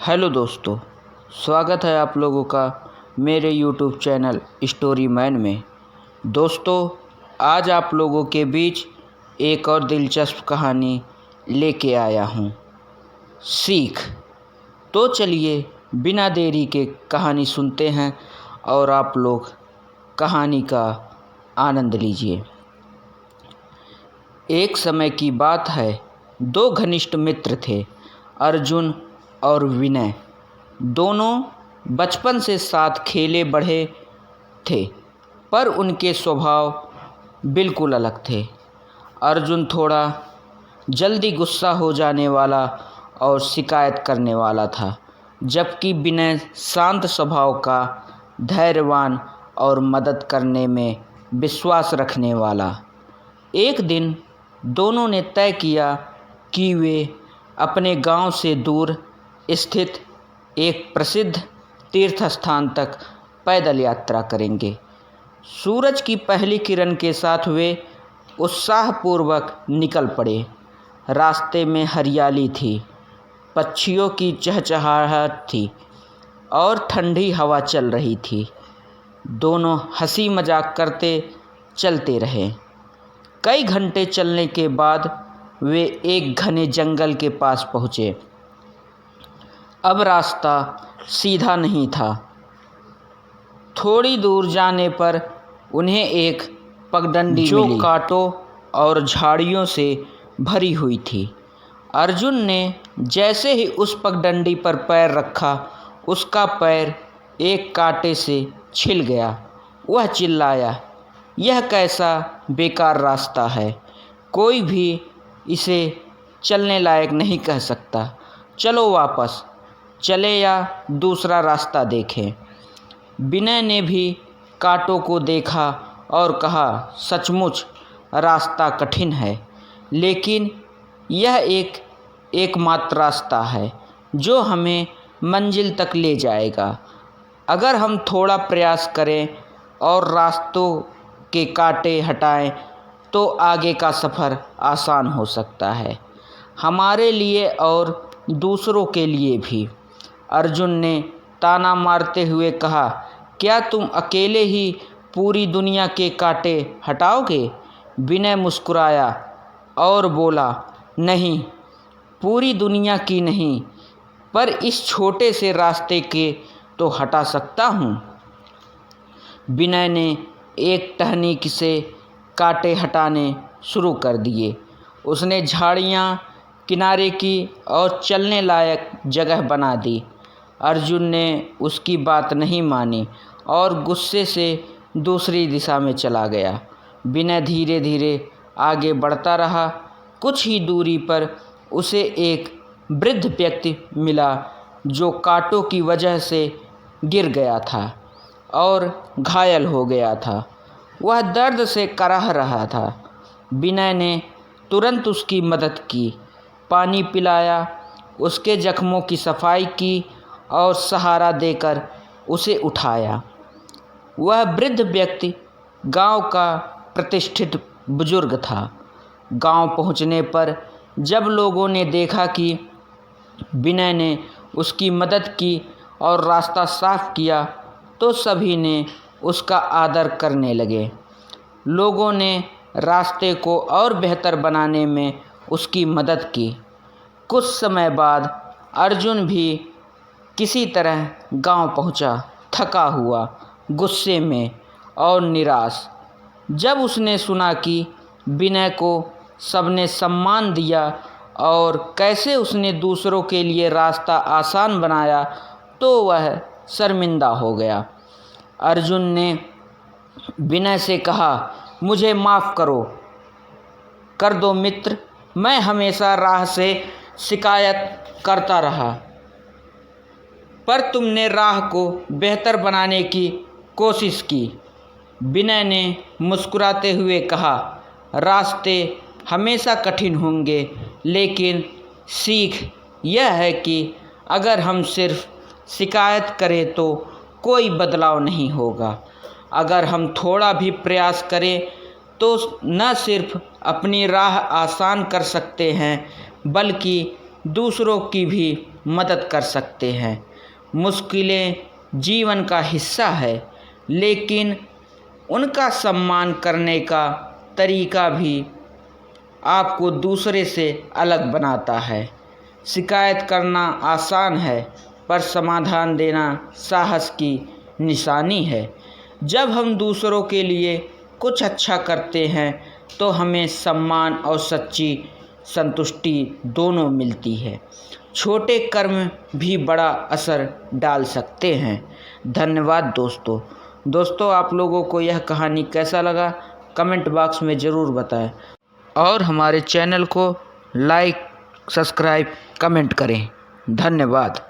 Hello दोस्तों, स्वागत है आप लोगों का मेरे यूट्यूब चैनल स्टोरी मैन में। दोस्तों, आज आप लोगों के बीच एक और दिलचस्प कहानी लेके आया हूँ, सीख। तो चलिए बिना देरी के कहानी सुनते हैं और आप लोग कहानी का आनंद लीजिए। एक समय की बात है, दो घनिष्ठ मित्र थे, अर्जुन और विनय। दोनों बचपन से साथ खेले बढ़े थे, पर उनके स्वभाव बिल्कुल अलग थे। अर्जुन थोड़ा जल्दी गुस्सा हो जाने वाला और शिकायत करने वाला था, जबकि विनय शांत स्वभाव का, धैर्यवान और मदद करने में विश्वास रखने वाला। एक दिन दोनों ने तय किया कि वे अपने गांव से दूर स्थित एक प्रसिद्ध तीर्थ स्थान तक पैदल यात्रा करेंगे। सूरज की पहली किरण के साथ वे उत्साहपूर्वक निकल पड़े। रास्ते में हरियाली थी, पक्षियों की चहचहाहट थी और ठंडी हवा चल रही थी। दोनों हंसी मजाक करते चलते रहे। कई घंटे चलने के बाद वे एक घने जंगल के पास पहुँचे। अब रास्ता सीधा नहीं था। थोड़ी दूर जाने पर उन्हें एक पगडंडी जो कांटों और झाड़ियों से भरी हुई थी। अर्जुन ने जैसे ही उस पगडंडी पर पैर रखा, उसका पैर एक कांटे से छिल गया। वह चिल्लाया, यह कैसा बेकार रास्ता है, कोई भी इसे चलने लायक नहीं कह सकता। चलो वापस चले या दूसरा रास्ता देखें। विनय ने भी कांटों को देखा और कहा, सचमुच रास्ता कठिन है, लेकिन यह एकमात्र रास्ता है जो हमें मंजिल तक ले जाएगा। अगर हम थोड़ा प्रयास करें और रास्तों के कांटे हटाएं तो आगे का सफ़र आसान हो सकता है, हमारे लिए और दूसरों के लिए भी। अर्जुन ने ताना मारते हुए कहा, क्या तुम अकेले ही पूरी दुनिया के कांटे हटाओगे? विनय मुस्कुराया और बोला, नहीं, पूरी दुनिया की नहीं, पर इस छोटे से रास्ते के तो हटा सकता हूँ। विनय ने एक टहनी से कांटे हटाने शुरू कर दिए। उसने झाड़ियाँ किनारे की और चलने लायक जगह बना दी। अर्जुन ने उसकी बात नहीं मानी और गुस्से से दूसरी दिशा में चला गया। विनय धीरे धीरे आगे बढ़ता रहा। कुछ ही दूरी पर उसे एक वृद्ध व्यक्ति मिला जो कांटों की वजह से गिर गया था और घायल हो गया था। वह दर्द से कराह रहा था। विनय ने तुरंत उसकी मदद की, पानी पिलाया, उसके जख्मों की सफाई की और सहारा देकर उसे उठाया। वह वृद्ध व्यक्ति गांव का प्रतिष्ठित बुजुर्ग था। गांव पहुंचने पर जब लोगों ने देखा कि विनय ने उसकी मदद की और रास्ता साफ किया, तो सभी ने उसका आदर करने लगे। लोगों ने रास्ते को और बेहतर बनाने में उसकी मदद की। कुछ समय बाद अर्जुन भी किसी तरह गांव पहुंचा, थका हुआ, गुस्से में और निराश। जब उसने सुना कि विनय को सबने सम्मान दिया और कैसे उसने दूसरों के लिए रास्ता आसान बनाया, तो वह शर्मिंदा हो गया। अर्जुन ने विनय से कहा, मुझे माफ़ कर दो मित्र, मैं हमेशा राह से शिकायत करता रहा, पर तुमने राह को बेहतर बनाने की कोशिश की। विनय ने मुस्कुराते हुए कहा, रास्ते हमेशा कठिन होंगे, लेकिन सीख यह है कि अगर हम सिर्फ शिकायत करें तो कोई बदलाव नहीं होगा। अगर हम थोड़ा भी प्रयास करें तो न सिर्फ अपनी राह आसान कर सकते हैं, बल्कि दूसरों की भी मदद कर सकते हैं। मुश्किलें जीवन का हिस्सा है, लेकिन उनका सम्मान करने का तरीका भी आपको दूसरे से अलग बनाता है। शिकायत करना आसान है, पर समाधान देना साहस की निशानी है। जब हम दूसरों के लिए कुछ अच्छा करते हैं तो हमें सम्मान और सच्ची संतुष्टि दोनों मिलती है। छोटे कर्म भी बड़ा असर डाल सकते हैं। धन्यवाद दोस्तों, आप लोगों को यह कहानी कैसा लगा कमेंट बॉक्स में ज़रूर बताएं और हमारे चैनल को लाइक, सब्सक्राइब, कमेंट करें। धन्यवाद।